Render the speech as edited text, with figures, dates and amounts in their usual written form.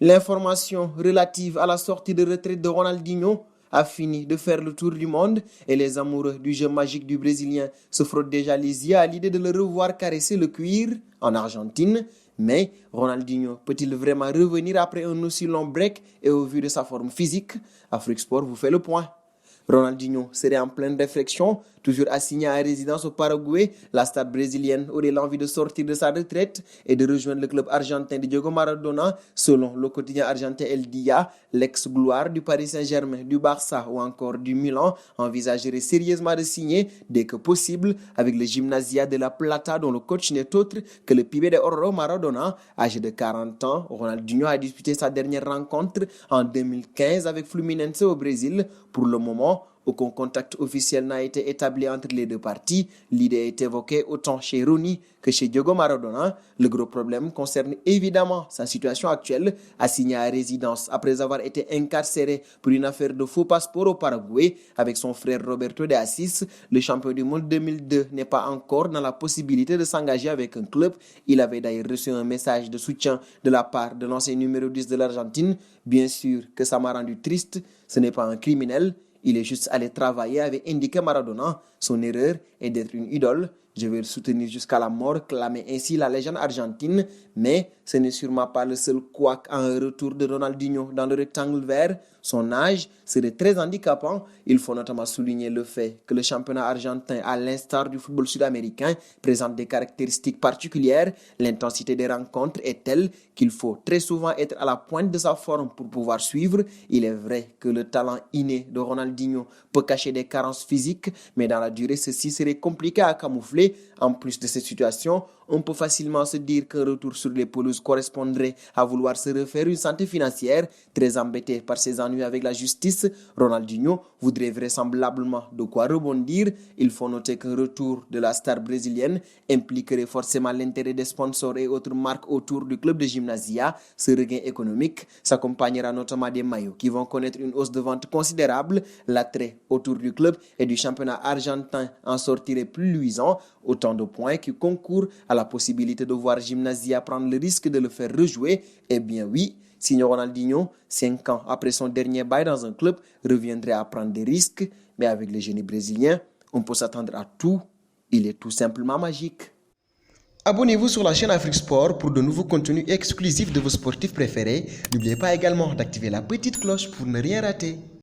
L'information relative à la sortie de retraite de Ronaldinho a fini de faire le tour du monde et les amoureux du jeu magique du Brésilien se frottent déjà les yeux à l'idée de le revoir caresser le cuir en Argentine. Mais Ronaldinho peut-il vraiment revenir après un aussi long break et au vu de sa forme physique? Afrique Sport vous fait le point. Ronaldinho serait en pleine réflexion, toujours assigné à résidence au Paraguay. La star brésilienne aurait l'envie de sortir de sa retraite et de rejoindre le club argentin de Diego Maradona, selon le quotidien argentin El Dia. L'ex-gloire du Paris Saint-Germain, du Barça ou encore du Milan envisagerait sérieusement de signer dès que possible avec le Gimnasia de la Plata, dont le coach n'est autre que le Pibe de Oro Maradona. Âgé de 40 ans, Ronaldinho a disputé sa dernière rencontre en 2015 avec Fluminense au Brésil. Pour le moment, aucun contact officiel n'a été établi entre les deux parties. L'idée est évoquée autant chez Rooney que chez Diego Maradona. Le gros problème concerne évidemment sa situation actuelle, assigné à résidence après avoir été incarcéré pour une affaire de faux passeport au Paraguay avec son frère Roberto de Assis. Le champion du monde 2002 n'est pas encore dans la possibilité de s'engager avec un club. Il avait d'ailleurs reçu un message de soutien de la part de l'ancien numéro 10 de l'Argentine. Bien sûr que ça m'a rendu triste, ce n'est pas un criminel. Il est juste allé travailler, avait indiqué Maradona. Son erreur est d'être une idole. Je vais le soutenir jusqu'à la mort, clamait ainsi la légende argentine. Mais ce n'est sûrement pas le seul couac en retour de Ronaldinho dans le rectangle vert. Son âge serait très handicapant. Il faut notamment souligner le fait que le championnat argentin, à l'instar du football sud-américain, présente des caractéristiques particulières. L'intensité des rencontres est telle qu'il faut très souvent être à la pointe de sa forme pour pouvoir suivre. Il est vrai que le talent inné de Ronaldinho peut cacher des carences physiques, mais dans la durée, ceci serait compliqué à camoufler. En plus de cette situation, on peut facilement se dire qu'un retour sur les pelouses correspondrait à vouloir se refaire une santé financière. Très embêté par ses ennuis avec la justice, Ronaldinho voudrait vraisemblablement de quoi rebondir. Il faut noter qu'un retour de la star brésilienne impliquerait forcément l'intérêt des sponsors et autres marques autour du club de Gimnasia. Ce regain économique s'accompagnera notamment des maillots qui vont connaître une hausse de vente considérable. L'attrait autour du club et du championnat argentin en sortirait plus luisant. Autant de points qui concourent à la possibilité de voir Gimnasia prendre le risque de le faire rejouer. Eh bien oui, signor Ronaldinho, 5 ans après son dernier bail dans un club, reviendrait à prendre des risques. Mais avec le génie brésilien, on peut s'attendre à tout. Il est tout simplement magique. Abonnez-vous sur la chaîne Afrique Sport pour de nouveaux contenus exclusifs de vos sportifs préférés. N'oubliez pas également d'activer la petite cloche pour ne rien rater.